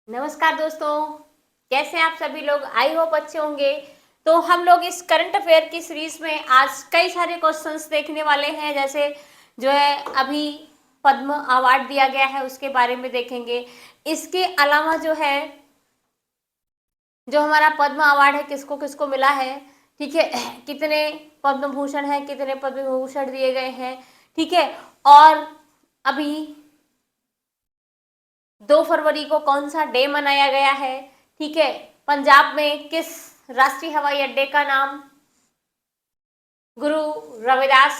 नमस्कार दोस्तों, कैसे हैं आप सभी लोग। आई होप अच्छे होंगे। तो हम लोग इस करंट अफेयर की सीरीज में आज कई सारे क्वेश्चंस देखने वाले हैं। जैसे जो है अभी पद्म अवार्ड दिया गया है उसके बारे में देखेंगे। इसके अलावा जो है जो हमारा पद्म अवार्ड है किसको किसको मिला है, ठीक है, कितने पद्म भूषण है, कितने पद्म भूषण दिए गए हैं, ठीक है। और अभी 2 फरवरी को कौन सा डे मनाया गया है, ठीक है। पंजाब में किस राष्ट्रीय हवाई अड्डे का नाम गुरु रविदास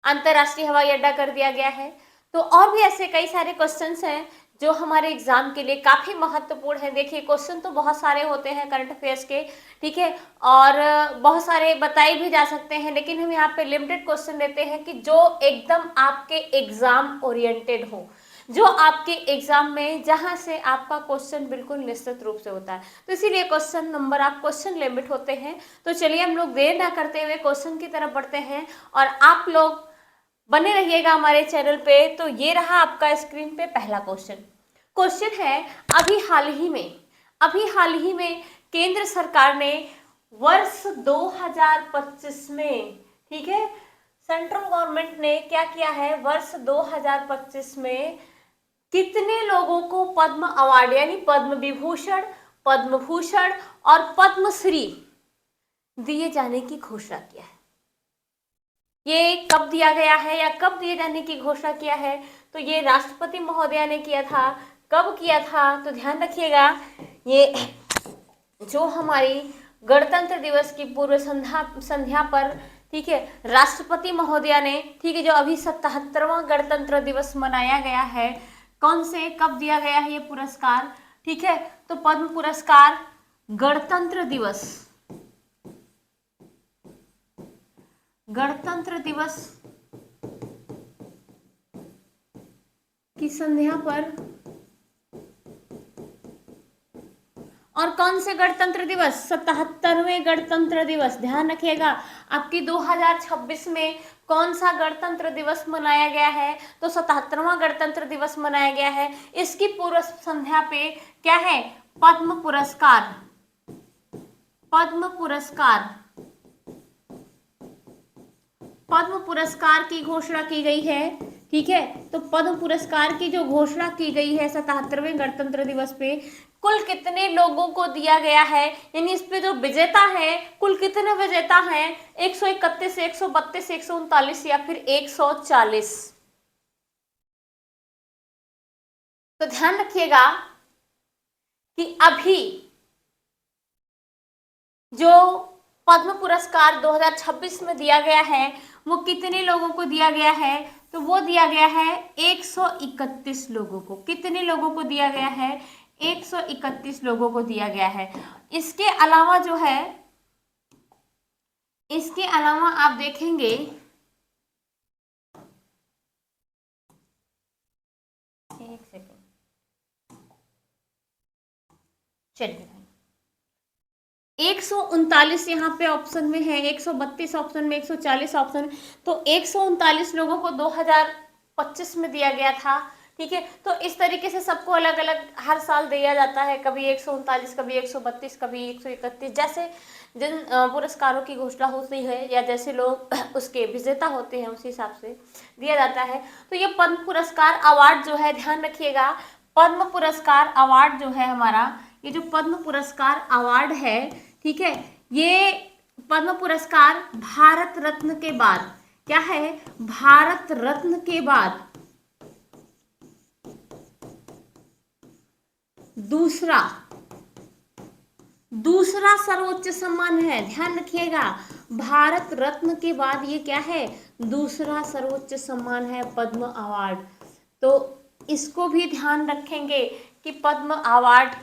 अंतरराष्ट्रीय हवाई अड्डा कर दिया गया है। तो और भी ऐसे कई सारे क्वेश्चंस हैं जो हमारे एग्जाम के लिए काफी महत्वपूर्ण है। देखिए क्वेश्चन तो बहुत सारे होते हैं करंट अफेयर्स के, ठीक है, और बहुत सारे बताए भी जा सकते हैं, लेकिन हम यहाँ पे लिमिटेड क्वेश्चन लेते हैं कि जो एकदम आपके एग्जाम ओरिएंटेड हो, जो आपके एग्जाम में जहां से आपका क्वेश्चन बिल्कुल निश्चित रूप से होता है। तो इसीलिए क्वेश्चन नंबर आप क्वेश्चन लिमिट होते हैं। तो चलिए हम लोग देर ना करते हुए क्वेश्चन की तरफ बढ़ते हैं और आप लोग बने रहिएगा हमारे चैनल पे। तो ये रहा आपका स्क्रीन पे पहला क्वेश्चन है, अभी हाल ही में केंद्र सरकार ने वर्ष 2025 में, ठीक है, सेंट्रल गवर्नमेंट ने क्या किया है, वर्ष 2025 में कितने लोगों को पद्म अवार्ड यानी पद्म विभूषण, पद्म भूषण और पद्मश्री दिए जाने की घोषणा किया है। ये कब दिया गया है या कब दिए जाने की घोषणा किया है, तो ये राष्ट्रपति महोदया ने किया था। कब किया था, तो ध्यान रखिएगा, ये जो हमारी गणतंत्र दिवस की पूर्व संध्या पर, ठीक है, राष्ट्रपति महोदया ने, ठीक है, जो अभी 77वां गणतंत्र दिवस मनाया गया है, कौन से कब दिया गया है ये पुरस्कार, ठीक है, तो पद्म पुरस्कार गणतंत्र दिवस की संध्या पर। और कौन से गणतंत्र दिवस, 77वें गणतंत्र दिवस। ध्यान रखिएगा आपकी 2026 में कौन सा गणतंत्र दिवस मनाया गया है, तो 77वां गणतंत्र दिवस मनाया गया है। इसकी पूर्व संध्या पे क्या है, पद्म पुरस्कार की घोषणा की गई है, ठीक है। तो पद्म पुरस्कार की जो घोषणा की गई है 77वें गणतंत्र दिवस पे, कुल कितने लोगों को दिया गया है, यानी इस पे जो विजेता है, कुल कितने विजेता हैं, 131, 132, 139 या फिर 140। तो ध्यान रखिएगा कि अभी जो पद्म पुरस्कार 2026 में दिया गया है वो कितने लोगों को दिया गया है, तो वो दिया गया है 131 लोगों को। कितने लोगों को दिया गया है, 131 लोगों को दिया गया है। इसके अलावा जो है, इसके अलावा आप देखेंगे, एक सेकेंड, चलिए 139 यहाँ पे ऑप्शन में है, 132 ऑप्शन में, 140 ऑप्शन, तो 139 लोगों को 2025 में दिया गया था, ठीक है। तो इस तरीके से सबको अलग अलग हर साल दिया जाता है, कभी 139, कभी 132, कभी 131, जैसे जिन पुरस्कारों की घोषणा होती है या जैसे लोग उसके विजेता होते हैं उसी हिसाब से दिया जाता है। तो ये पद्म पुरस्कार अवार्ड जो है, ध्यान रखिएगा, पद्म पुरस्कार अवार्ड जो है हमारा, ये जो पद्म पुरस्कार अवार्ड है, ठीक है, ये पद्म पुरस्कार भारत रत्न के बाद, क्या है, भारत रत्न के बाद दूसरा सर्वोच्च सम्मान है। ध्यान रखिएगा, भारत रत्न के बाद ये क्या है, दूसरा सर्वोच्च सम्मान है, पद्म अवार्ड। तो इसको भी ध्यान रखेंगे कि पद्म अवार्ड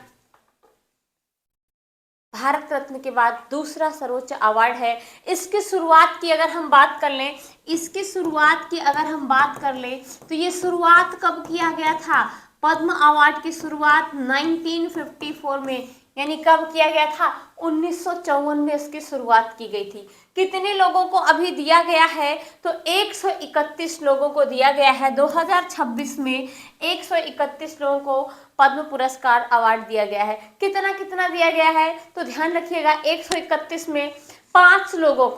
भारत रत्न के बाद दूसरा सर्वोच्च अवार्ड है। इसकी शुरुआत की अगर हम बात कर लें, तो ये शुरुआत कब किया गया था, पद्म अवार्ड की शुरुआत 1954 में यानी कब किया गया था? 1954 में इसकी शुरुआत की गई थी। कितने लोगों को अभी दिया गया है? तो 131 लोगों को दिया गया है। 2026 में 131 लोगों को पद्म पुरस्कार अवार्ड दिया गया है। कितना कितना दिया गया है? तो ध्यान रखिएगा, 131 में 5 लोगों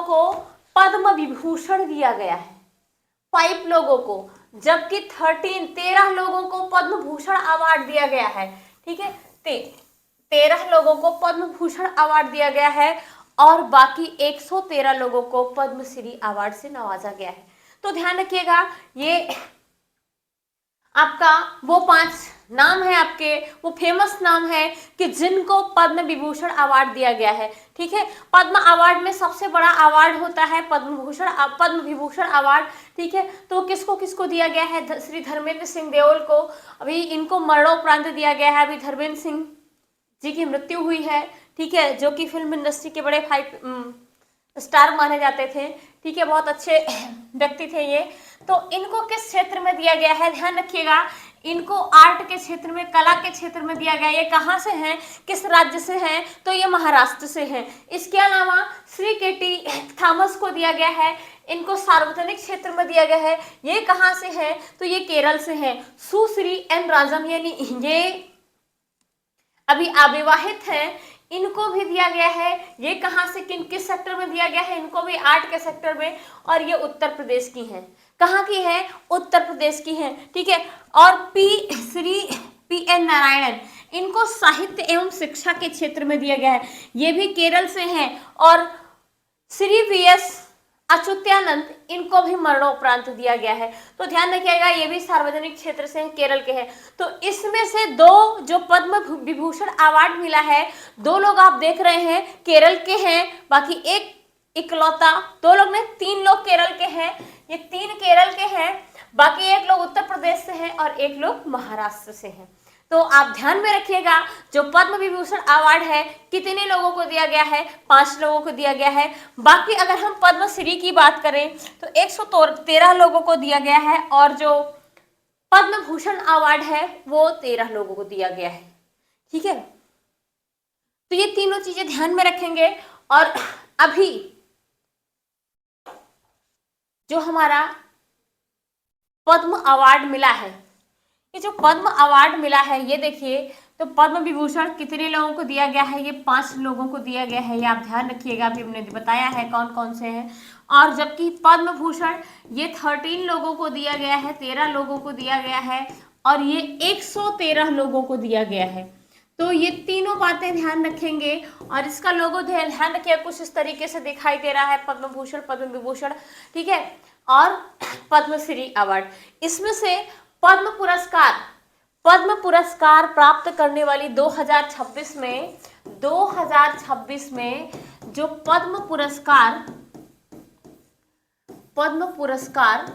को पद्म विभूषण दिया गया है, 5 लोगों को, जबकि 13 लोगों को पद्म भूषण अवार्ड दिया गया है। ठीक है, 13 लोगों को पद्म भूषण अवार्ड दिया गया है और बाकी 113 लोगों को पद्मश्री अवार्ड से नवाजा गया है। तो ध्यान रखिएगा, ये आपका वो 5 नाम है, आपके वो फेमस नाम है कि जिनको पद्म विभूषण अवार्ड दिया गया है। ठीक है, पद्म अवार्ड में सबसे बड़ा अवार्ड होता है पद्म विभूषण अवार्ड। ठीक है, तो किसको किसको दिया गया है? श्री धर्मेंद्र सिंह देओल को अभी इनको मरणोपरांत दिया गया है। अभी धर्मेंद्र सिंह जी की मृत्यु हुई है। ठीक है, जो कि फिल्म इंडस्ट्री के बड़े 5 स्टार माने जाते थे। ठीक है, बहुत अच्छे व्यक्ति थे ये। तो इनको किस क्षेत्र में दिया गया है? ध्यान रखिएगा, इनको आर्ट के क्षेत्र में, कला के क्षेत्र में दिया गया है। ये कहाँ से हैं, किस राज्य से हैं? तो ये महाराष्ट्र से हैं। इसके अलावा श्री केटी थॉमस को दिया गया है, इनको सार्वजनिक क्षेत्र में दिया गया है। ये कहाँ से हैं? तो ये केरल से हैं। सुश्री एन राजम, यानी ये अभी अविवाहित हैं, इनको भी दिया गया है। ये कहाँ से, किस सेक्टर में दिया गया है? इनको भी आर्ट के सेक्टर में, और ये उत्तर प्रदेश की हैं। कहाँ की है? उत्तर प्रदेश की हैं। ठीक है, और श्री पी एन नारायणन, इनको साहित्य एवं शिक्षा के क्षेत्र में दिया गया है। ये भी केरल से हैं। और श्री वी एस अच्युतानंद, इनको भी मरणोपरांत दिया गया है। तो ध्यान रखिएगा, ये भी सार्वजनिक क्षेत्र से हैं, केरल के हैं। तो इसमें से 2 जो पद्म विभूषण अवार्ड मिला है, 2 लोग आप देख रहे हैं केरल के हैं, बाकी एक इकलौता, 2 लोग नहीं 3 लोग केरल के हैं। ये 3 केरल के हैं, बाकी 1 लोग उत्तर प्रदेश से हैं और 1 लोग महाराष्ट्र से हैं। तो आप ध्यान में रखिएगा, जो पद्म विभूषण अवार्ड है कितने लोगों को दिया गया है? 5 लोगों को दिया गया है। बाकी अगर हम पद्मश्री की बात करें तो 113 लोगों को दिया गया है, और जो पद्म भूषण अवार्ड है वो 13 लोगों को दिया गया है। ठीक है, तो ये तीनों चीजें ध्यान में रखेंगे। और अभी जो हमारा पद्म अवार्ड मिला है, ये जो पद्म अवार्ड मिला है, ये देखिए, तो पद्म विभूषण कितने लोगों को दिया गया है? ये 5 लोगों को दिया गया है। ये आप ध्यान रखिएगा, अभी हमने बताया है कौन कौन से हैं। और जबकि पद्म भूषण ये 13 लोगों को दिया गया है, 13 लोगों को दिया गया है, और ये 113 लोगों को दिया गया है। तो ये तीनों बातें ध्यान रखेंगे। और इसका लोगो ध्यान रखिएगा, कुछ इस तरीके से दिखाई दे रहा है, पद्म भूषण, पद्म विभूषण, ठीक है, और पद्मश्री अवार्ड। इसमें से पद्म पुरस्कार प्राप्त करने वाली 2026 में जो पद्म पुरस्कार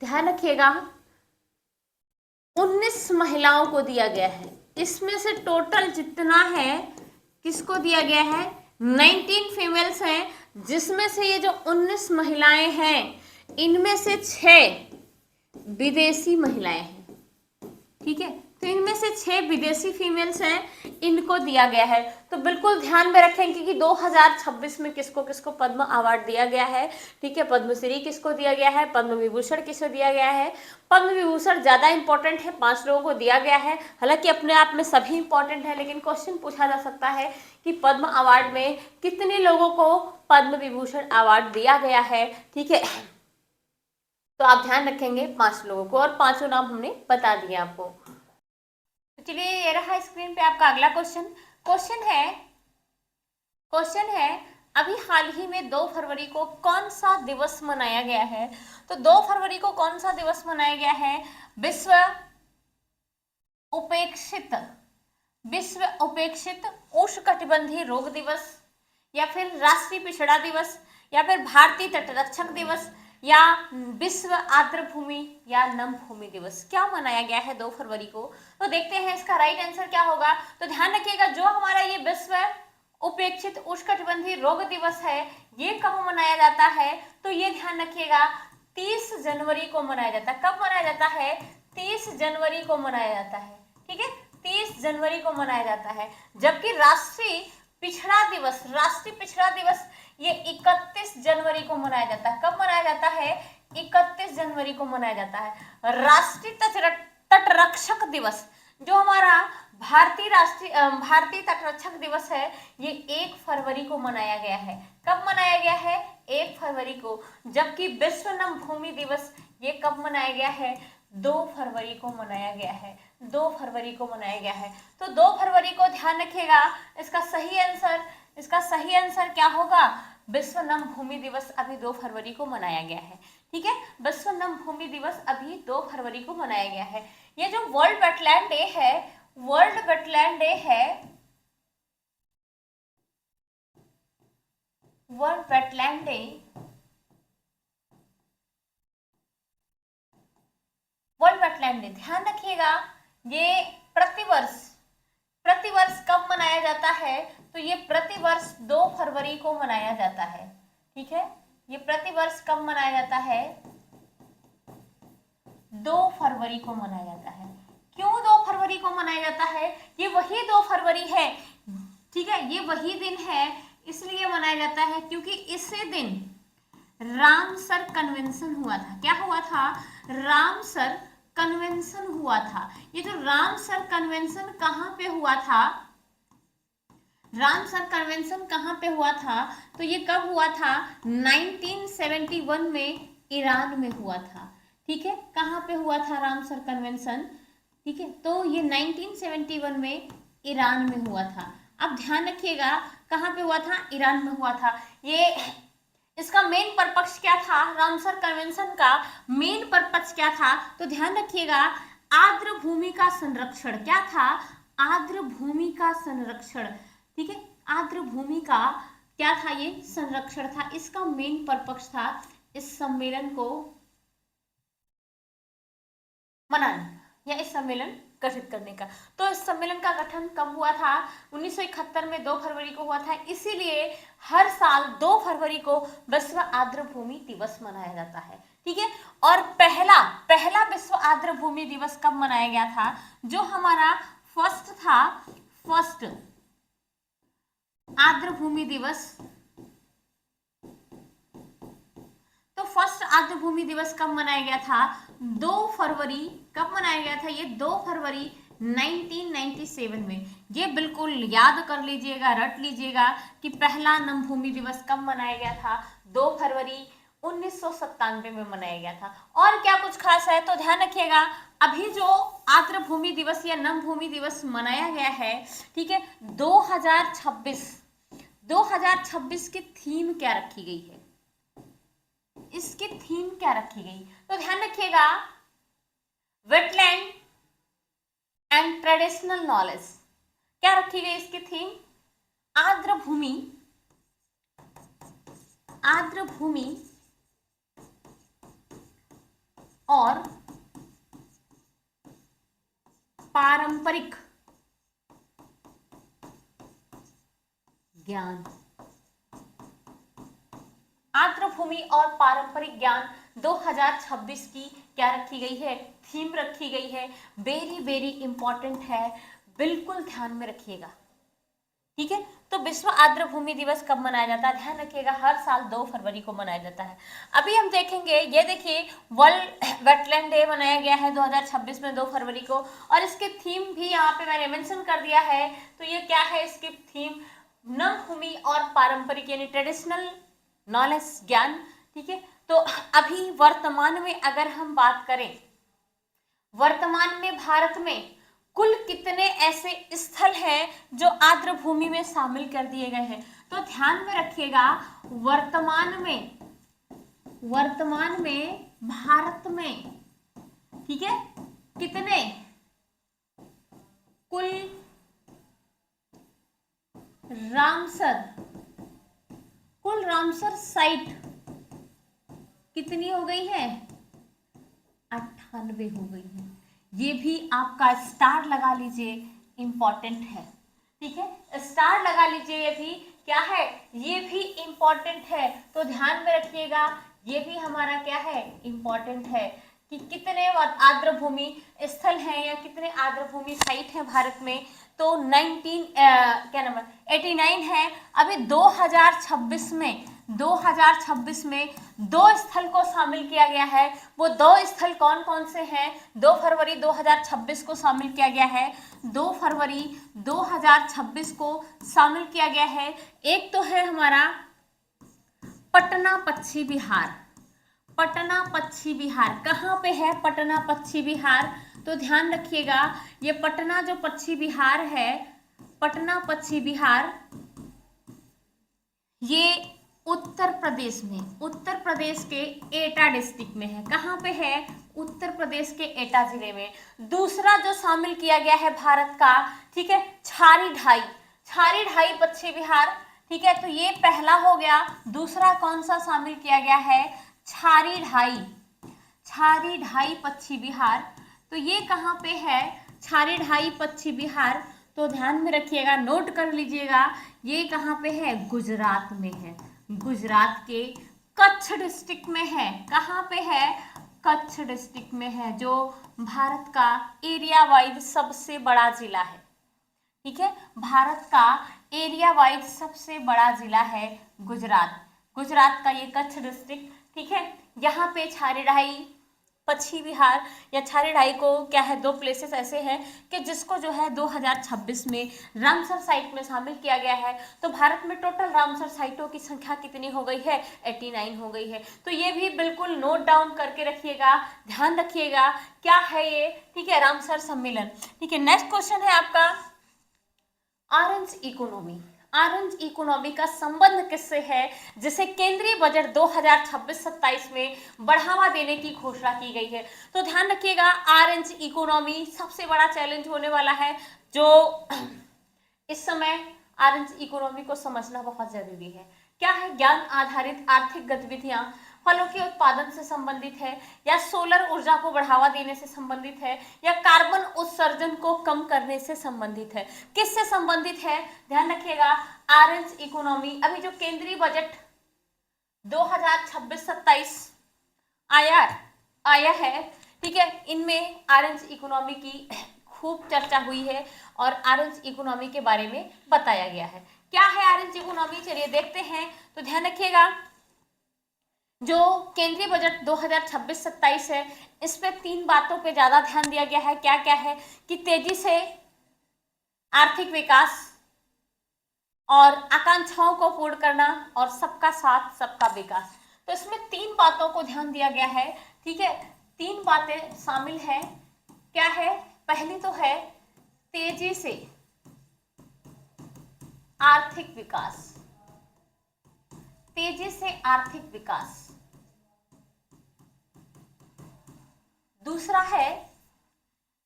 ध्यान रखिएगा 19 महिलाओं को दिया गया है। इसमें से टोटल जितना है किसको दिया गया है? 19 फीमेल्स हैं, जिसमें से ये जो 19 महिलाएं हैं, इनमें से 6 विदेशी महिलाएं हैं। ठीक है, तो इनमें से 6 विदेशी फीमेल्स हैं, इनको दिया गया है। तो बिल्कुल ध्यान में रखेंगे कि 2026 में किसको किसको पद्म अवार्ड दिया गया है। ठीक है, पद्मश्री किसको दिया गया है, पद्म विभूषण किसको दिया गया है। पद्म विभूषण ज्यादा इंपॉर्टेंट है, 5 लोगों को दिया गया है। हालांकि अपने आप में सभी इंपॉर्टेंट है, लेकिन क्वेश्चन पूछा जा सकता है कि पद्म अवार्ड में कितने लोगों को पद्म विभूषण अवार्ड दिया गया है। ठीक है, तो आप ध्यान रखेंगे 5 लोगों को, और 5 नाम हमने बता दिए आपको। तो चलिए, ये रहा स्क्रीन पे आपका अगला क्वेश्चन है अभी हाल ही में 2 फरवरी को कौन सा दिवस मनाया गया है? तो 2 फरवरी को कौन सा दिवस मनाया गया है? विश्व उपेक्षित उष्णकटिबंधीय रोग दिवस, या फिर राष्ट्रीय पिछड़ा दिवस, या फिर भारतीय तटरक्षक दिवस, या विश्व आर्द्र भूमि या नम भूमि दिवस? क्या मनाया गया है 2 फरवरी को? तो देखते हैं इसका राइट आंसर क्या होगा। तो ध्यान रखिएगा, जो हमारा ये विश्व उपेक्षित उष्णकटिबंधीय रोग दिवस है, ये कब मनाया जाता है? तो ये ध्यान रखिएगा 30 जनवरी को मनाया जाता है। कब मनाया जाता है? 30 जनवरी को मनाया जाता है। ठीक है, 30 जनवरी को मनाया जाता है, जबकि राष्ट्रीय पिछड़ा दिवस ये 31 जनवरी को मनाया जाता है। कब मनाया जाता है? 31 जनवरी को मनाया जाता है। राष्ट्रीय तटरक्षक दिवस, जो हमारा भारतीय तटरक्षक दिवस है, ये 1 फरवरी को मनाया गया है। कब मनाया गया है? 1 फरवरी को। जबकि विश्व नम भूमि दिवस ये कब मनाया गया है? 2 फरवरी को मनाया गया है। 2 फरवरी को मनाया गया है। तो 2 फरवरी को ध्यान रखिएगा। इसका सही आंसर क्या होगा? विश्व नम भूमि दिवस अभी 2 फरवरी को मनाया गया है। ठीक है, विश्व नम भूमि दिवस अभी 2 फरवरी को मनाया गया है। ये जो वर्ल्ड वेटलैंड डे है, वर्ल्ड वेटलैंड डे ध्यान रखिएगा, ये प्रतिवर्ष कब मनाया जाता है? तो ये प्रतिवर्ष 2 फरवरी को मनाया जाता है। ठीक है, ये प्रतिवर्ष कब मनाया जाता है? 2 फरवरी को मनाया जाता है। क्यों 2 फरवरी को मनाया जाता है? ये वही 2 फरवरी है। ठीक है, ये वही दिन है, इसलिए मनाया जाता है क्योंकि इसी दिन रामसर कन्वेंशन हुआ था। क्या हुआ था? रामसर कन्वेंशन हुआ था। ये जो रामसर कन्वेंशन कहाँ पे हुआ था? रामसर कन्वेंशन कहाँ पे हुआ था? तो ये कब हुआ था? 1971 में ईरान में हुआ था। ठीक है, कहाँ पे हुआ था रामसर कन्वेंशन? ठीक है, तो ये 1971 में ईरान में हुआ था। अब ध्यान रखिएगा, कहाँ पे हुआ था? ईरान में हुआ था। ये इसका मेन पर्पस क्या था? रामसर कन्वेंशन का मेन पर्पस क्या था? तो ध्यान रखिएगा, आर्द्र भूमि का संरक्षण। क्या था? आर्द्र भूमि का संरक्षण। ठीक है, आर्द्र भूमि का क्या था? ये संरक्षण था। इसका मेन पर्पस था इस सम्मेलन को मनाना या इस सम्मेलन गठित करने का। तो इस सम्मेलन का गठन कब हुआ था? 1971 में 2 फरवरी को हुआ था। इसीलिए हर साल 2 फरवरी को विश्व आर्द्र भूमि दिवस मनाया जाता है। ठीक है, और पहला विश्व आर्द्र भूमि दिवस कब मनाया गया था? जो हमारा फर्स्ट आर्द्र भूमि दिवस, तो फर्स्ट आर्द्र भूमि दिवस कब मनाया गया था? 2 फरवरी। कब मनाया गया था? ये 2 फरवरी 1997 में। ये बिल्कुल याद कर लीजिएगा, रट लीजिएगा कि पहला नम भूमि दिवस कब मनाया गया था? 2 फरवरी 1997 में मनाया गया था। और क्या कुछ खास है? तो ध्यान रखिएगा, अभी जो आर्द्र भूमि दिवस या नम भूमि दिवस मनाया गया है, ठीक है, 2026 की थीम क्या रखी गई है? इसकी थीम क्या रखी गई? तो ध्यान रखिएगा, वेटलैंड एंड ट्रेडिशनल नॉलेज। क्या रखी गई इसकी थीम? आर्द्र भूमि और पारंपरिक ज्ञान। आर्द्र भूमि और पारंपरिक ज्ञान 2026 की क्या रखी गई है? थीम रखी गई है। वेरी इंपॉर्टेंट है, बिल्कुल ध्यान में रखिएगा। ठीक है, तो विश्व आर्द्र भूमि दिवस कब मनाया जाता है? ध्यान रखिएगा, हर साल 2 फरवरी को मनाया जाता है। अभी हम देखेंगे, ये देखिए, वर्ल्ड वेटलैंड डे मनाया गया है 2026 में 2 फरवरी को, और इसकी थीम भी यहाँ पे मैंने मेंशन कर दिया है। तो ये क्या है इसकी थीम? नम भूमि और पारंपरिक यानी ट्रेडिशनल नॉलेज, ज्ञान। ठीक है, तो अभी वर्तमान में अगर हम बात करें, वर्तमान में भारत में कुल कितने ऐसे स्थल हैं जो आर्द्र भूमि में शामिल कर दिए गए हैं? तो ध्यान में रखिएगा, वर्तमान में भारत में, ठीक है, कितने कुल रामसर साइट कितनी हो गई है? 98 हो गई है। ये भी आपका स्टार लगा लीजिए, इंपॉर्टेंट है। ठीक है, स्टार लगा लीजिए, ये भी क्या है? ये भी इंपॉर्टेंट है। तो ध्यान में रखिएगा, ये भी हमारा क्या है? इंपॉर्टेंट है। कि कितने आर्द्र भूमि स्थल हैं या कितने आर्द्र भूमि साइट हैं भारत में, तो 89 है। अभी 2026 में दो स्थल को शामिल किया गया है। वो दो स्थल कौन कौन से हैं? 2 फरवरी 2026 को शामिल किया गया है। 2 फरवरी 2026 को शामिल किया गया है। एक तो है हमारा पटना पश्चिम बिहार। पटना पश्चिम बिहार कहाँ पे है? पटना पश्चिम बिहार, तो ध्यान रखिएगा ये पटना जो पश्चिम बिहार है, पटना पश्चिम बिहार ये उत्तर प्रदेश में, उत्तर प्रदेश के एटा डिस्ट्रिक्ट में है। कहाँ पे है? उत्तर प्रदेश के एटा जिले में। दूसरा जो शामिल किया गया है भारत का, ठीक है, छारी ढाई पश्चिम बिहार, ठीक है, तो ये पहला हो गया। दूसरा कौन सा शामिल किया गया है? छारी ढाई पश्चिम बिहार, तो ये कहाँ पे है? छारी ढाई पश्चिम बिहार, तो ध्यान में रखिएगा, नोट कर लीजिएगा, ये कहाँ पे है? गुजरात में है। गुजरात के कच्छ डिस्ट्रिक्ट में है। कहाँ पे है? कच्छ डिस्ट्रिक्ट में है, जो भारत का एरिया वाइज सबसे बड़ा जिला है। ठीक है, भारत का एरिया वाइज सबसे बड़ा जिला है गुजरात का ये कच्छ डिस्ट्रिक्ट। ठीक है, यहाँ पे छारी ढाई पश्चिम बिहार या छारी ढाई को क्या है, 2 प्लेसेस ऐसे हैं कि जिसको जो है 2026 में रामसर साइट में शामिल किया गया है। तो भारत में टोटल रामसर साइटों की संख्या कितनी हो गई है? 89 हो गई है। तो ये भी बिल्कुल नोट डाउन करके रखिएगा, ध्यान रखिएगा क्या है ये। ठीक है, रामसर सम्मेलन। ठीक है, नेक्स्ट क्वेश्चन है आपका ऑरेंज इकोनॉमी। ऑरेंज इकोनॉमी का संबंध किससे है, जिसे केंद्रीय बजट 2026-27 में बढ़ावा देने की घोषणा की गई है? तो ध्यान रखिएगा, ऑरेंज इकोनॉमी सबसे बड़ा चैलेंज होने वाला है, जो इस समय ऑरेंज इकोनॉमी को समझना बहुत जरूरी है। क्या है? ज्ञान आधारित आर्थिक गतिविधियां फलों के उत्पादन से संबंधित है, या सोलर ऊर्जा को बढ़ावा देने से संबंधित है, या कार्बन उत्सर्जन को कम करने से संबंधित है? किससे संबंधित है? ध्यान रखिएगा, ऑरेंज इकोनॉमी। अभी जो केंद्रीय बजट 2026-27 आया है, ठीक है, इनमें ऑरेंज इकोनॉमी की खूब चर्चा हुई है और ऑरेंज इकोनॉमी के बारे में बताया गया है। क्या है ऑरेंज इकोनॉमी? चलिए देखते हैं। तो ध्यान रखिएगा, जो केंद्रीय बजट 2026-27 है, इस पे 3 बातों पे ज्यादा ध्यान दिया गया है। क्या क्या है? कि तेजी से आर्थिक विकास और आकांक्षाओं को पूर्ण करना और सबका साथ सबका विकास। तो इसमें 3 बातों को ध्यान दिया गया है। ठीक है, 3 बातें शामिल है। क्या है? पहली तो है तेजी से आर्थिक विकास, तेजी से आर्थिक विकास। दूसरा है,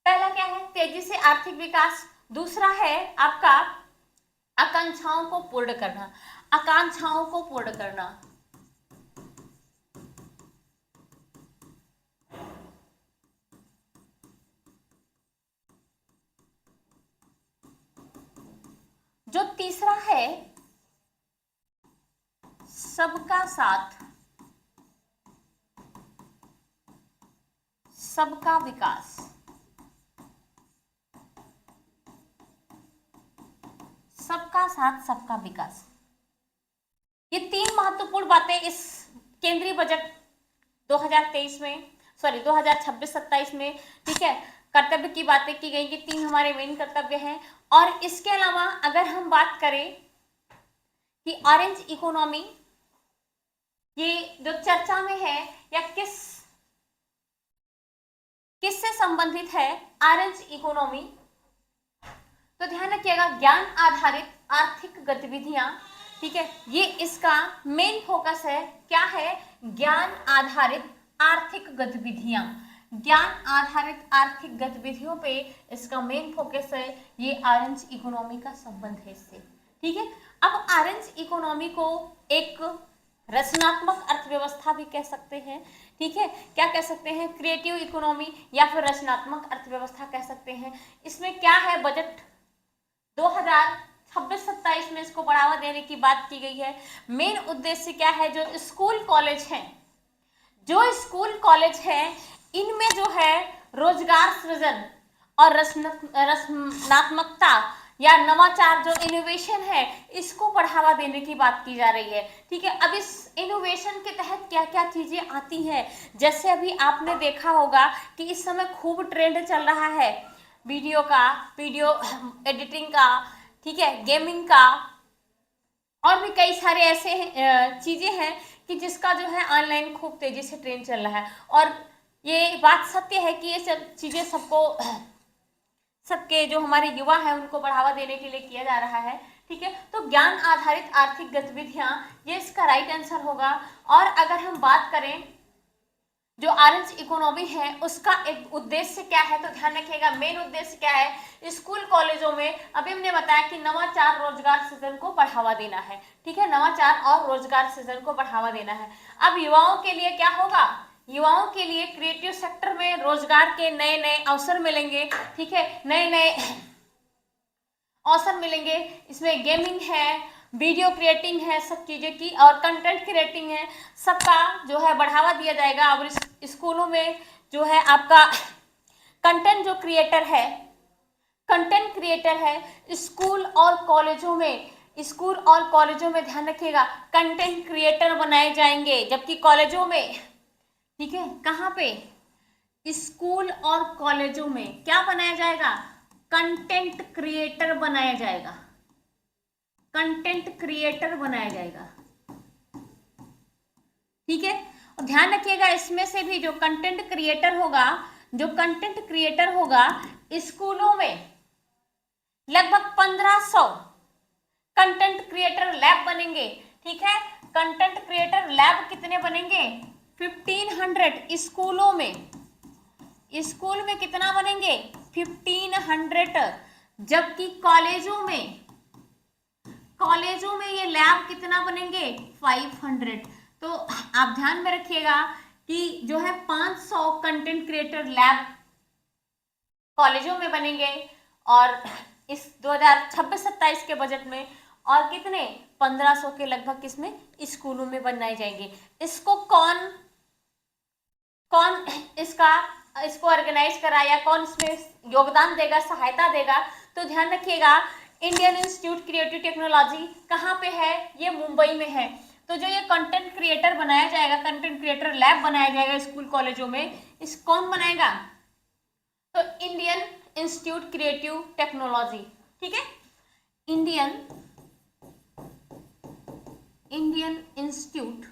पहला क्या है? तेजी से आर्थिक विकास। दूसरा है आपका आकांक्षाओं को पूर्ण करना, आकांक्षाओं को पूर्ण करना। जो तीसरा है सबका साथ सबका विकास। सबका साथ सबका विकास, ये 3 महत्वपूर्ण बातें इस केंद्रीय बजट 2026-27 में, ठीक है, कर्तव्य की बातें की गई। कि 3 हमारे मेन कर्तव्य हैं। और इसके अलावा अगर हम बात करें कि ऑरेंज इकोनॉमी ये जो चर्चा में है या किससे संबंधित है ऑरेंज इकोनॉमी, तो ध्यान रखिएगा, ज्ञान आधारित आर्थिक गतिविधियां। ठीक है, ये इसका मेन फोकस है। क्या है? ज्ञान आधारित आर्थिक गतिविधियां। ज्ञान आधारित आर्थिक गतिविधियों पे इसका मेन फोकस है। ये ऑरेंज इकोनॉमी का संबंध है इससे। ठीक है, अब ऑरेंज इकोनॉमी को एक रचनात्मक अर्थव्यवस्था भी कह सकते हैं। ठीक है, क्या कह सकते हैं? क्रिएटिव इकोनॉमी या फिर रचनात्मक अर्थव्यवस्था कह सकते हैं। इसमें क्या है? बजट 2026-27 में इसको बढ़ावा देने की बात की गई है। मेन उद्देश्य क्या है? जो स्कूल कॉलेज हैं इनमें जो है रोजगार सृजन और रचनात्मकता या नवाचार जो इनोवेशन है इसको बढ़ावा देने की बात की जा रही है। ठीक है, अब इस इनोवेशन के तहत क्या क्या चीजें आती हैं, जैसे अभी आपने देखा होगा कि इस समय खूब ट्रेंड चल रहा है वीडियो का, वीडियो एडिटिंग का, ठीक है, गेमिंग का, और भी कई सारे ऐसे चीजें हैं कि जिसका जो है ऑनलाइन खूब तेजी से ट्रेंड चल रहा है। और ये बात सत्य है कि ये सब चीजें सबके जो हमारे युवा हैं उनको बढ़ावा देने के लिए किया जा रहा है। ठीक है, तो ज्ञान आधारित आर्थिक गतिविधियां, ये इसका राइट आंसर होगा। और अगर हम बात करें जो ऑरेंज इकोनॉमी है उसका एक उद्देश्य क्या है, तो ध्यान रखिएगा मेन उद्देश्य क्या है, स्कूल कॉलेजों में अभी हमने बताया कि नवाचार रोजगार सृजन को बढ़ावा देना है। ठीक है, नवाचार और रोजगार सृजन को बढ़ावा देना है। अब युवाओं के लिए क्या होगा, युवाओं के लिए क्रिएटिव सेक्टर में रोजगार के नए नए अवसर मिलेंगे। ठीक है, नए नए अवसर मिलेंगे, इसमें गेमिंग है, वीडियो क्रिएटिंग है, सब चीजें की, और कंटेंट क्रिएटिंग है, सबका जो है बढ़ावा दिया जाएगा। और स्कूलों में जो है आपका कंटेंट जो क्रिएटर है, कंटेंट क्रिएटर है स्कूल और कॉलेजों में ध्यान रखिएगा कंटेंट क्रिएटर बनाए जाएंगे, जबकि कॉलेजों में, ठीक है, कहाँ पे, स्कूल और कॉलेजों में क्या बनाया जाएगा, कंटेंट क्रिएटर बनाया जाएगा, कंटेंट क्रिएटर बनाया जाएगा। ठीक है, और ध्यान रखिएगा इसमें से भी जो कंटेंट क्रिएटर होगा, जो कंटेंट क्रिएटर होगा स्कूलों में लगभग 1500 कंटेंट क्रिएटर लैब बनेंगे। ठीक है, कंटेंट क्रिएटर लैब कितने बनेंगे, 1500 स्कूलों में, स्कूल में कितना बनेंगे 1500, जबकि कॉलेजों में ये लैब कितना बनेंगे 500। तो आप ध्यान में रखिएगा कि जो है 500 कंटेंट क्रिएटर लैब कॉलेजों में बनेंगे, और इस 2026-27 के बजट में और कितने 1500 के लगभग किसमें स्कूलों में बनाए जाएंगे। इसको कौन इसको ऑर्गेनाइज करा या कौन इसमें योगदान देगा, सहायता देगा, तो ध्यान रखिएगा इंडियन इंस्टीट्यूट क्रिएटिव टेक्नोलॉजी कहाँ पे है, ये मुंबई में है। तो जो ये कंटेंट क्रिएटर बनाया जाएगा, कंटेंट क्रिएटर लैब बनाया जाएगा स्कूल कॉलेजों में, इस कौन बनाएगा, तो इंडियन इंस्टीट्यूट क्रिएटिव टेक्नोलॉजी। ठीक है, Indian institute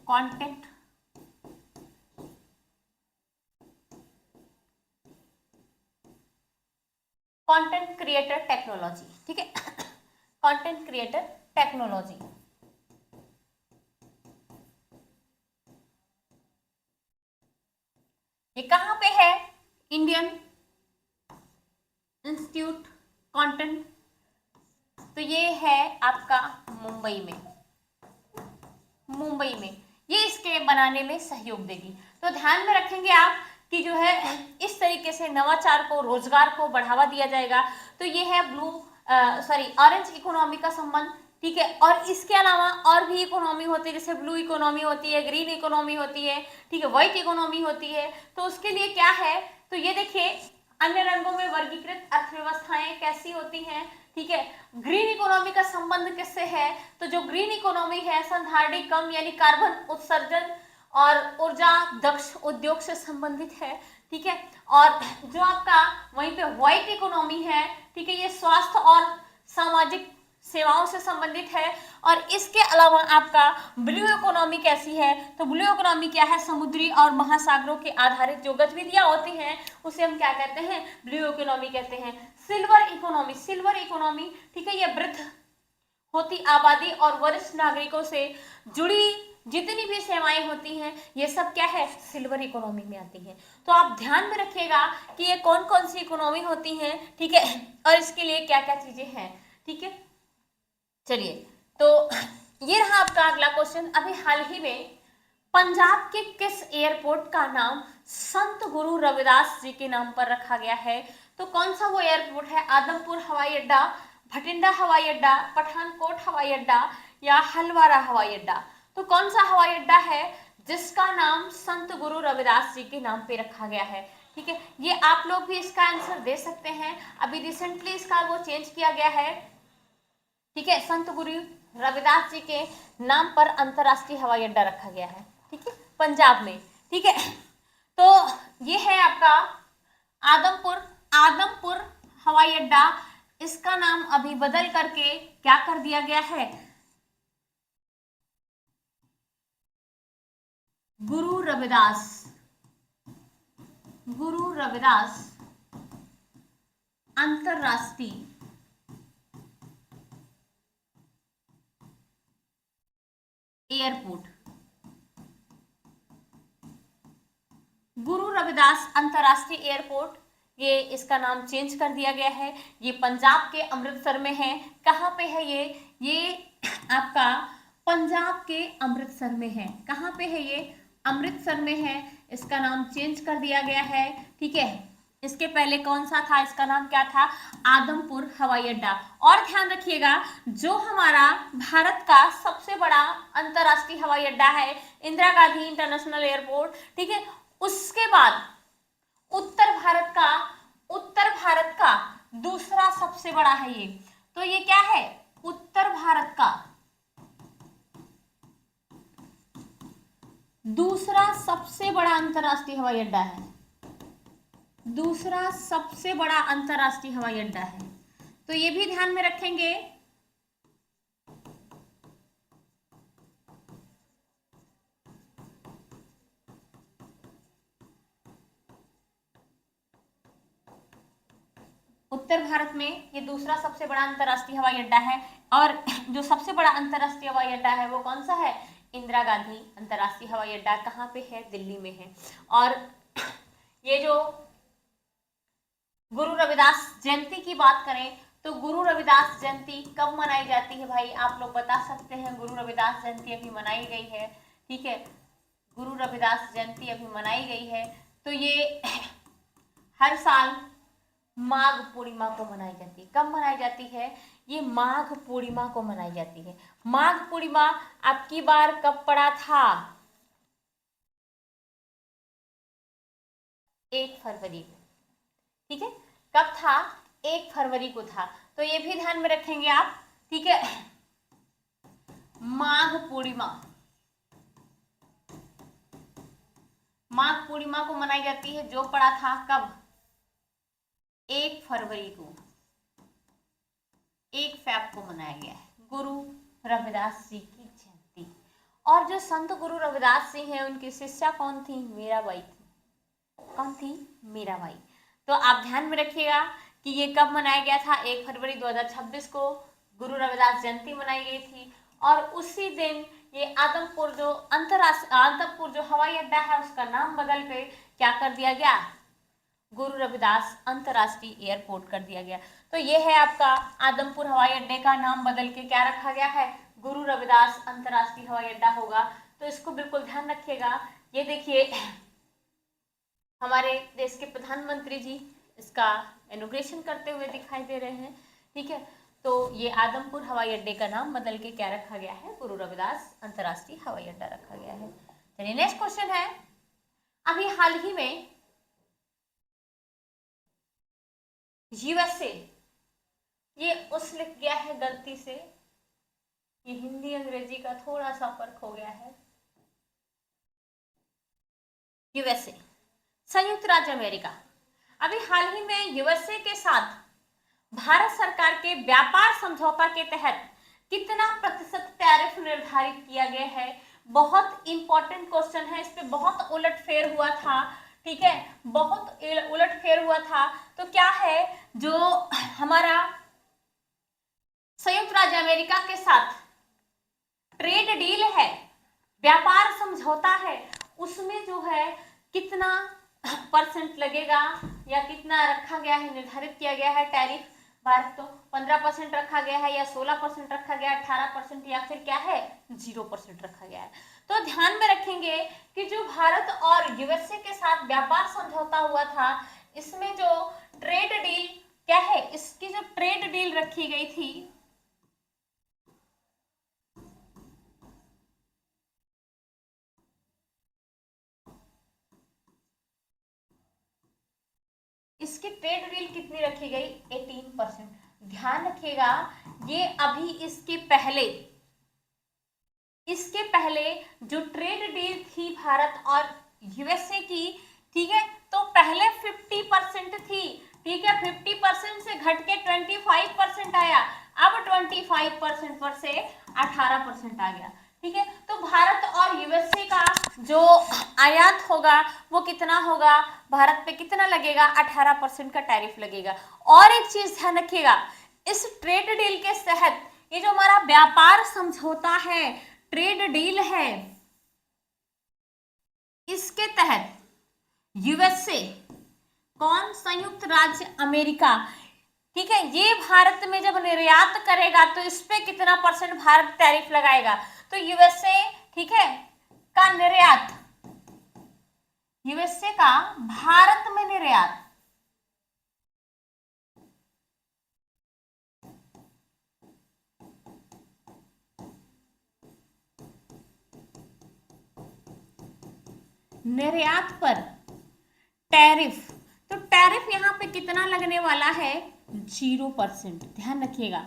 content creator technology. ठीक है, कंटेंट क्रिएटर टेक्नोलॉजी, ये कहां पे है, इंडियन इंस्टीट्यूट कंटेंट, तो ये है आपका मुंबई में, ये इसके बनाने में सहयोग देगी। तो ध्यान में रखेंगे आप कि जो है इस तरीके से नवाचार को, रोजगार को बढ़ावा दिया जाएगा। तो ये है ऑरेंज इकोनॉमी का संबंध। ठीक है, और इसके अलावा और भी इकोनॉमी होती है, जैसे ब्लू इकोनॉमी होती है, ग्रीन इकोनॉमी होती है, ठीक है, व्हाइट इकोनॉमी होती है। तो उसके लिए क्या है, तो ये देखिए अन्य रंगों में वर्गीकृत अर्थव्यवस्थाएं कैसी होती हैं। ठीक है, ग्रीन इकोनॉमी का संबंध किससे है, तो जो ग्रीन इकोनॉमी है संधारणीय कम यानी कार्बन उत्सर्जन और ऊर्जा दक्ष उद्योग से संबंधित है। ठीक है, और जो आपका वहीं पे व्हाइट इकोनॉमी है, ठीक है, ये स्वास्थ्य और सामाजिक सेवाओं से संबंधित है। और इसके अलावा आपका ब्लू इकोनॉमी कैसी है, तो ब्लू इकोनॉमी क्या है, समुद्री और महासागरों के आधारित जो गतिविधियां होती हैं उसे हम क्या कहते हैं, ब्लू इकोनॉमी कहते हैं। सिल्वर इकोनॉमी, ठीक है, ये वृद्ध होती आबादी और वरिष्ठ नागरिकों से जुड़ी जितनी भी सेवाएं होती हैं ये सब क्या है, सिल्वर इकोनॉमी में आती हैं। तो आप ध्यान में रखिएगा कि ये कौन कौन सी इकोनॉमी होती हैं। ठीक है, और इसके लिए क्या क्या चीजें हैं। ठीक है, चलिए, तो ये रहा आपका अगला क्वेश्चन। अभी हाल ही में पंजाब के किस एयरपोर्ट का नाम संत गुरु रविदास जी के नाम पर रखा गया है? तो कौन सा वो एयरपोर्ट है? आदमपुर हवाई अड्डा, भटिंडा हवाई अड्डा, पठानकोट हवाई अड्डा या हलवारा हवाई अड्डा? तो कौन सा हवाई अड्डा है जिसका नाम संत गुरु रविदास जी के नाम पे रखा गया है? ठीक है, ये आप लोग भी इसका आंसर दे सकते हैं। अभी रिसेंटली इसका वो चेंज किया गया है। ठीक है, संत गुरु रविदास जी के नाम पर अंतरराष्ट्रीय हवाई अड्डा रखा गया है। ठीक है, पंजाब में। ठीक है, तो ये है आपका आदमपुर आदमपुर हवाई अड्डा। इसका नाम अभी बदल करके क्या कर दिया गया है? गुरु रविदास अंतरराष्ट्रीय एयरपोर्ट। गुरु रविदास अंतरराष्ट्रीय एयरपोर्ट, ये इसका नाम चेंज कर दिया गया है। ये पंजाब के अमृतसर में है। कहाँ पे है ये आपका पंजाब के अमृतसर में है। कहाँ पे है ये? अमृतसर में है। इसका नाम चेंज कर दिया गया है। ठीक है, इसके पहले कौन सा था? इसका नाम क्या था? आदमपुर हवाई अड्डा। और ध्यान रखिएगा, जो हमारा भारत का सबसे बड़ा अंतरराष्ट्रीय हवाई अड्डा है इंदिरा गांधी इंटरनेशनल एयरपोर्ट, ठीक है, उसके बाद उत्तर भारत का दूसरा सबसे बड़ा है ये। तो ये क्या है? उत्तर भारत का दूसरा सबसे बड़ा अंतरराष्ट्रीय हवाई अड्डा है। दूसरा सबसे बड़ा अंतरराष्ट्रीय हवाई अड्डा है, तो ये भी ध्यान में रखेंगे। उत्तर भारत में ये दूसरा सबसे बड़ा अंतरराष्ट्रीय हवाई अड्डा है। और जो सबसे बड़ा अंतरराष्ट्रीय हवाई अड्डा है वो कौन सा है? इंदिरा गांधी अंतरराष्ट्रीय हवाई अड्डा। कहाँ पे है? दिल्ली में है। और ये जो गुरु रविदास जयंती की बात करें तो गुरु रविदास जयंती कब मनाई जाती है भाई? आप लोग बता सकते हैं। गुरु रविदास जयंती अभी मनाई गई है। ठीक है, गुरु रविदास जयंती अभी मनाई गई है। तो ये हर साल माघ पूर्णिमा को मनाई जाती है। कब मनाई जाती है? ये माघ पूर्णिमा को मनाई जाती है। माघ पूर्णिमा आपकी बार कब पड़ा था? 1 फरवरी को। ठीक है, कब था? 1 फरवरी को था। तो ये भी ध्यान में रखेंगे आप। ठीक है, माघ पूर्णिमा को मनाई जाती है, जो पड़ा था कब? 1 फरवरी को। 1 फैब को मनाया गया है गुरु रविदास जी की जयंती। और जो संत गुरु रविदास जी हैं उनकी शिष्या कौन थी? मीराबाई थी। कौन थी? मीराबाई। तो आप ध्यान में रखिएगा कि ये कब मनाया गया था? 1 फरवरी 2026 को गुरु रविदास जयंती मनाई गई थी। और उसी दिन ये आदमपुर जो हवाई अड्डा है उसका नाम बदल के क्या कर दिया गया? गुरु रविदास अंतरराष्ट्रीय एयरपोर्ट कर दिया गया। तो ये है आपका आदमपुर हवाई अड्डे का नाम बदल के क्या रखा गया है? गुरु रविदास अंतरराष्ट्रीय हवाई अड्डा होगा। तो इसको बिल्कुल ध्यान रखिएगा। ये देखिए हमारे देश के प्रधानमंत्री जी इसका इनॉग्रेशन करते हुए दिखाई दे रहे हैं। ठीक है, तो ये आदमपुर हवाई अड्डे का नाम बदल के क्या रखा गया है? गुरु रविदास अंतरराष्ट्रीय हवाई अड्डा रखा गया है। चलिए नेक्स्ट क्वेश्चन है, अभी हाल ही में यूएसए, ये उस लिख गया है गलती से, ये हिंदी अंग्रेजी का थोड़ा सा फर्क हो गया है। यूएसए संयुक्त राज्य अमेरिका, अभी हाल ही में यूएसए के साथ भारत सरकार के व्यापार समझौता के तहत कितना प्रतिशत टैरिफ निर्धारित किया गया है? बहुत इंपॉर्टेंट क्वेश्चन है, इस पे बहुत उलटफेर हुआ था। ठीक है, बहुत उलटफेर हुआ था। तो क्या है, जो हमारा संयुक्त राज्य अमेरिका के साथ ट्रेड डील है, व्यापार समझौता है, उसमें जो है कितना परसेंट लगेगा या कितना रखा गया है, निर्धारित किया गया है टैरिफ? भारत तो 15% रखा गया है या 16% रखा गया है, 18% या फिर क्या है 0% रखा गया है। तो ध्यान में रखेंगे कि जो भारत और यूएसए के साथ व्यापार समझौता हुआ था, इसमें जो ट्रेड डील क्या है, इसकी जो ट्रेड डील रखी गई थी, इसकी ट्रेड डील कितनी रखी गई, 18%। ध्यान रखिएगा, ये अभी इसके पहले जो ट्रेड डील थी भारत और यूएसए की, ठीक है, तो पहले 50% थी, ठीक है, 50% से घट के 25% आया, अब 25% पर से 18% आ गया, ठीक है। तो भारत और यूएसए का जो आयात होगा वो कितना होगा, भारत पे कितना लगेगा, 18% का टैरिफ लगेगा। और एक चीज ध्यान रखिएगा, इस ट्रेड डील के तहत ये जो हमारा व्यापार समझौता है, ट्रेड डील है, इसके तहत यूएसए कौन, संयुक्त राज्य अमेरिका, ठीक है, ये भारत में जब निर्यात करेगा तो इस पे कितना परसेंट भारत टैरिफ लगाएगा, तो यूएसए, ठीक है, का निर्यात, यूएसए का भारत में निर्यात पर टैरिफ, तो टैरिफ यहाँ पे कितना लगने वाला है, 0%। ध्यान रखिएगा,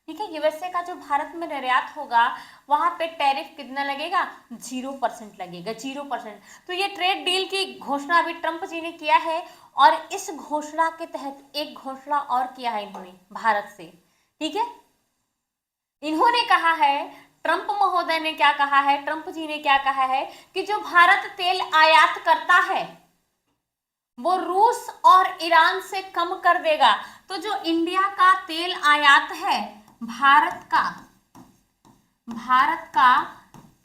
ठीक है, यूएसए का जो भारत में निर्यात होगा वहां पे टैरिफ कितना लगेगा, 0% लगेगा, 0%। तो ये ट्रेड डील की घोषणा अभी ट्रंप जी ने किया है, और इस घोषणा के तहत एक घोषणा और किया है इन्होंने भारत से, ठीक है। इन्होंने कहा है, ट्रंप महोदय ने क्या कहा है, ट्रंप जी ने क्या कहा है कि जो भारत तेल आयात करता है वो रूस और ईरान से कम कर देगा। तो जो इंडिया का तेल आयात है, भारत का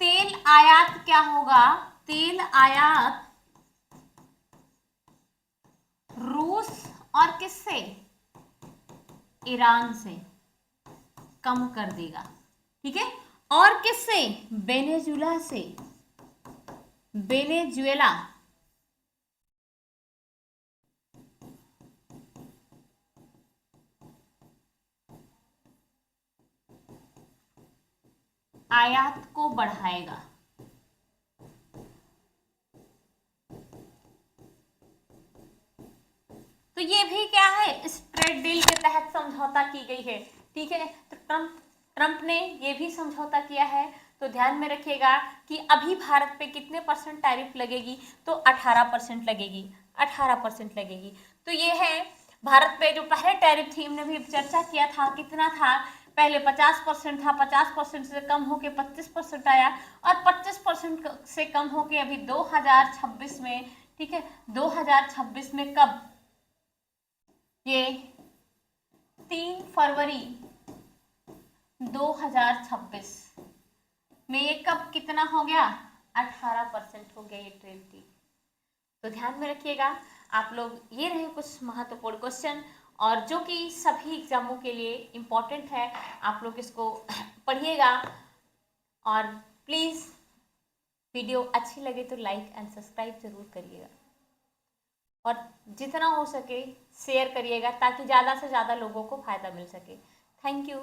तेल आयात क्या होगा, तेल आयात रूस और किससे, ईरान से कम कर देगा, ठीक है। और किससे, वेनेजुएला से, वेनेजुएला आयात को बढ़ाएगा। तो ये भी क्या है, इस ट्रेड डील के तहत समझौता की गई है, ठीक है। तो ट्रंप ने ये भी समझौता किया है। तो ध्यान में रखिएगा कि अभी भारत पे कितने परसेंट टैरिफ लगेगी, तो 18% लगेगी, 18% लगेगी। तो ये है भारत पे जो पहले टैरिफ थी, हमने भी चर्चा किया था, कितना था, पहले 50% था, 50% से कम होके 25% आया, और 25% से कम होके अभी 2026 में, ठीक है, 2026 में कब, ये 3 फरवरी 2026 में ये कब कितना हो गया, 18% हो गया ये ट्रेड डील। तो ध्यान में रखिएगा आप लोग, ये रहे कुछ महत्वपूर्ण क्वेश्चन, और जो कि सभी एग्जामों के लिए इम्पोर्टेंट है, आप लोग इसको पढ़िएगा। और प्लीज़ वीडियो अच्छी लगे तो लाइक एंड सब्सक्राइब जरूर करिएगा, और जितना हो सके शेयर करिएगा, ताकि ज़्यादा से ज़्यादा लोगों को फ़ायदा मिल सके। Thank you.